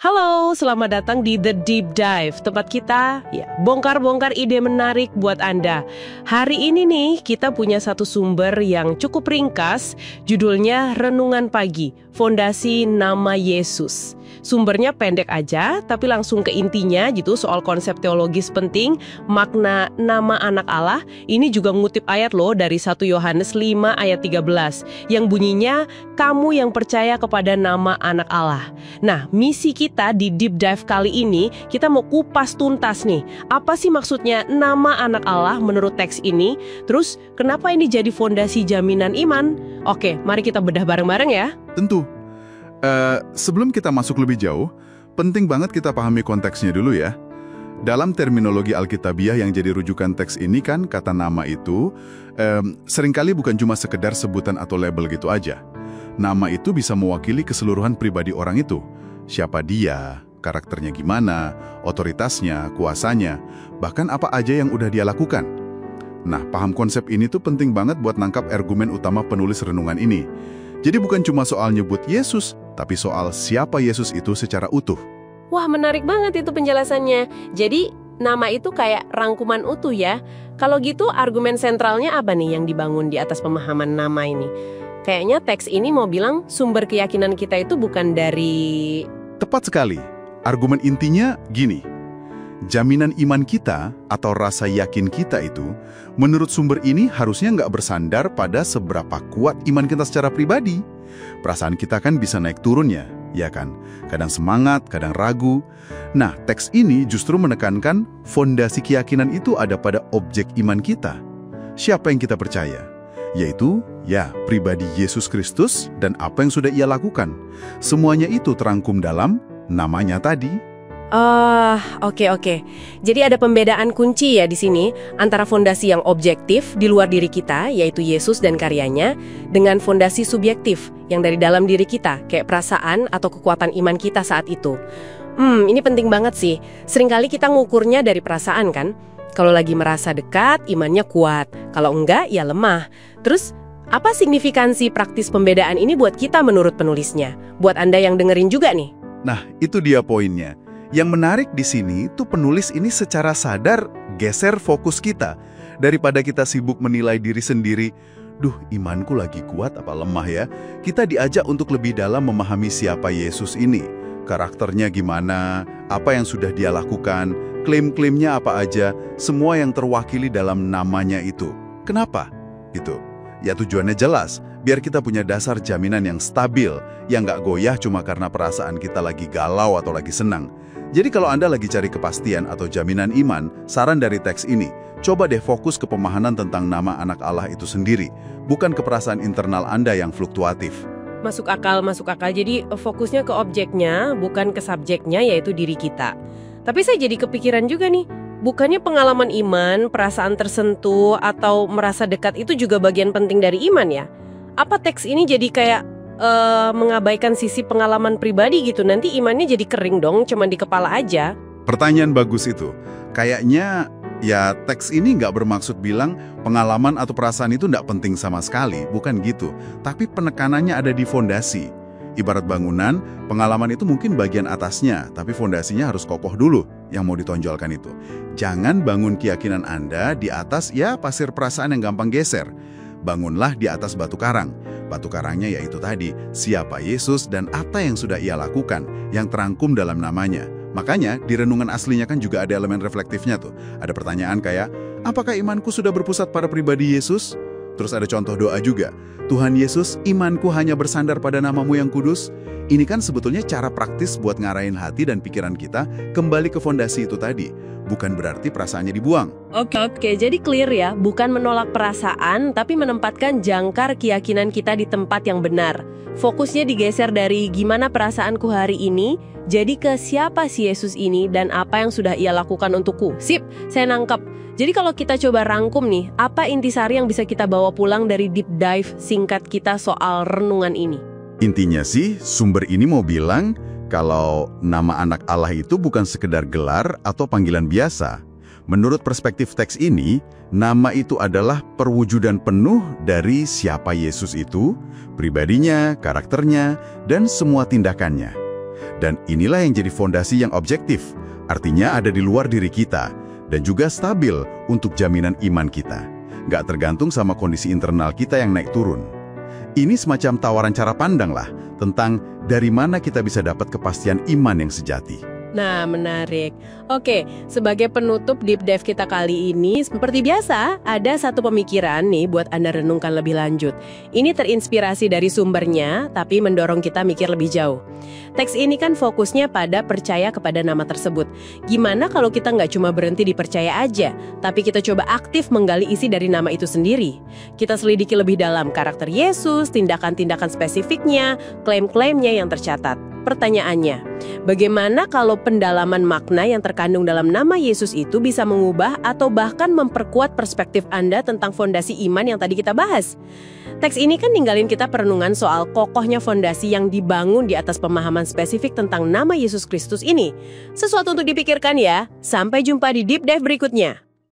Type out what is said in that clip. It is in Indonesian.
Halo, selamat datang di The Deep Dive. Tempat kita bongkar-bongkar ide menarik buat Anda. Hari ini nih kita punya satu sumber yang cukup ringkas, judulnya Renungan Pagi, Fondasi Nama Yesus. Sumbernya pendek aja, tapi langsung ke intinya gitu soal konsep teologis penting, makna nama anak Allah. Ini juga ngutip ayat loh dari 1 Yohanes 5 ayat 13, yang bunyinya, kamu yang percaya kepada nama anak Allah. Nah, misi kita di Deep Dive kali ini, kita mau kupas tuntas nih. Apa sih maksudnya nama anak Allah menurut teks ini? Terus, kenapa ini jadi fondasi jaminan iman? Oke, mari kita bedah bareng-bareng ya. Tentu. Sebelum kita masuk lebih jauh, penting banget kita pahami konteksnya dulu ya. Dalam terminologi Alkitabiah yang jadi rujukan teks ini kan, kata nama itu seringkali bukan cuma sekedar sebutan atau label gitu aja. Nama itu bisa mewakili keseluruhan pribadi orang itu. Siapa dia, karakternya gimana, otoritasnya, kuasanya, bahkan apa aja yang udah dia lakukan. Nah, paham konsep ini tuh penting banget buat nangkap argumen utama penulis renungan ini. Jadi bukan cuma soal nyebut Yesus, tapi soal siapa Yesus itu secara utuh. Wah, menarik banget itu penjelasannya. Jadi, nama itu kayak rangkuman utuh ya. Kalau gitu, argumen sentralnya apa nih yang dibangun di atas pemahaman nama ini? Kayaknya teks ini mau bilang sumber keyakinan kita itu bukan dari... Tepat sekali. Argumen intinya gini. Jaminan iman kita atau rasa yakin kita itu, menurut sumber ini harusnya nggak bersandar pada seberapa kuat iman kita secara pribadi. Perasaan kita kan bisa naik turun ya kan? Kadang semangat, kadang ragu. Nah, teks ini justru menekankan fondasi keyakinan itu ada pada objek iman kita. Siapa yang kita percaya? Yaitu, pribadi Yesus Kristus dan apa yang sudah ia lakukan. Semuanya itu terangkum dalam namanya tadi. Oke. Jadi ada pembedaan kunci ya di sini antara fondasi yang objektif di luar diri kita, yaitu Yesus dan karyanya, dengan fondasi subjektif yang dari dalam diri kita, kayak perasaan atau kekuatan iman kita saat itu. Ini penting banget sih. Seringkali kita ngukurnya dari perasaan kan? Kalau lagi merasa dekat, imannya kuat. Kalau enggak, ya lemah. Terus, apa signifikansi praktis pembedaan ini buat kita menurut penulisnya? Buat Anda yang dengerin juga nih. Nah, itu dia poinnya. Yang menarik di sini tuh penulis ini secara sadar geser fokus kita. Daripada kita sibuk menilai diri sendiri, imanku lagi kuat apa lemah ya? Kita diajak untuk lebih dalam memahami siapa Yesus ini. Karakternya gimana, apa yang sudah dia lakukan, klaim-klaimnya apa aja, semua yang terwakili dalam namanya itu. Kenapa? Gitu. Ya tujuannya jelas, biar kita punya dasar jaminan yang stabil, yang nggak goyah cuma karena perasaan kita lagi galau atau lagi senang. Jadi kalau Anda lagi cari kepastian atau jaminan iman, saran dari teks ini, coba deh fokus ke pemahaman tentang nama anak Allah itu sendiri, bukan ke perasaan internal Anda yang fluktuatif. Masuk akal. Jadi fokusnya ke objeknya, bukan ke subjeknya, yaitu diri kita. Tapi saya jadi kepikiran juga nih, bukannya pengalaman iman, perasaan tersentuh, atau merasa dekat itu juga bagian penting dari iman ya? Apa teks ini jadi kayak mengabaikan sisi pengalaman pribadi gitu? Nanti imannya jadi kering dong, cuman di kepala aja. Pertanyaan bagus itu. Kayaknya teks ini nggak bermaksud bilang pengalaman atau perasaan itu nggak penting sama sekali. Bukan gitu. Tapi penekanannya ada di fondasi. Ibarat bangunan, pengalaman itu mungkin bagian atasnya, tapi fondasinya harus kokoh dulu yang mau ditonjolkan itu. Jangan bangun keyakinan Anda di atas pasir perasaan yang gampang geser. Bangunlah di atas batu karang. Batu karangnya yaitu tadi, siapa Yesus dan apa yang sudah ia lakukan, yang terangkum dalam namanya. Makanya, di renungan aslinya kan juga ada elemen reflektifnya tuh. Ada pertanyaan kayak, apakah imanku sudah berpusat pada pribadi Yesus? Terus ada contoh doa juga. Tuhan Yesus, imanku hanya bersandar pada namamu yang kudus. Ini kan sebetulnya cara praktis buat ngarahin hati dan pikiran kita kembali ke fondasi itu tadi. Bukan berarti perasaannya dibuang. Oke, jadi clear ya, bukan menolak perasaan, tapi menempatkan jangkar keyakinan kita di tempat yang benar. Fokusnya digeser dari gimana perasaanku hari ini, jadi ke siapa si Yesus ini dan apa yang sudah ia lakukan untukku. Sip, saya nangkep. Jadi kalau kita coba rangkum nih, apa intisari yang bisa kita bawa pulang dari deep dive singkat kita soal renungan ini? Intinya sih, sumber ini mau bilang, kalau nama anak Allah itu bukan sekedar gelar atau panggilan biasa. Menurut perspektif teks ini, nama itu adalah perwujudan penuh dari siapa Yesus itu, pribadinya, karakternya, dan semua tindakannya. Dan inilah yang jadi fondasi yang objektif, artinya ada di luar diri kita, dan juga stabil untuk jaminan iman kita. Nggak tergantung sama kondisi internal kita yang naik turun. Ini semacam tawaran cara pandang lah, tentang dari mana kita bisa dapat kepastian iman yang sejati. Nah, menarik. Oke, sebagai penutup deep dive kita kali ini, seperti biasa, ada satu pemikiran nih buat Anda renungkan lebih lanjut. Ini terinspirasi dari sumbernya, tapi mendorong kita mikir lebih jauh. Teks ini kan fokusnya pada percaya kepada nama tersebut. Gimana kalau kita nggak cuma berhenti di percaya aja, tapi kita coba aktif menggali isi dari nama itu sendiri? Kita selidiki lebih dalam karakter Yesus, tindakan-tindakan spesifiknya, klaim-klaimnya yang tercatat. Pertanyaannya, bagaimana kalau pendalaman makna yang terkandung dalam nama Yesus itu bisa mengubah atau bahkan memperkuat perspektif Anda tentang fondasi iman yang tadi kita bahas? Teks ini kan ninggalin kita perenungan soal kokohnya fondasi yang dibangun di atas pemahaman spesifik tentang nama Yesus Kristus ini. Sesuatu untuk dipikirkan ya. Sampai jumpa di Deep Dive berikutnya.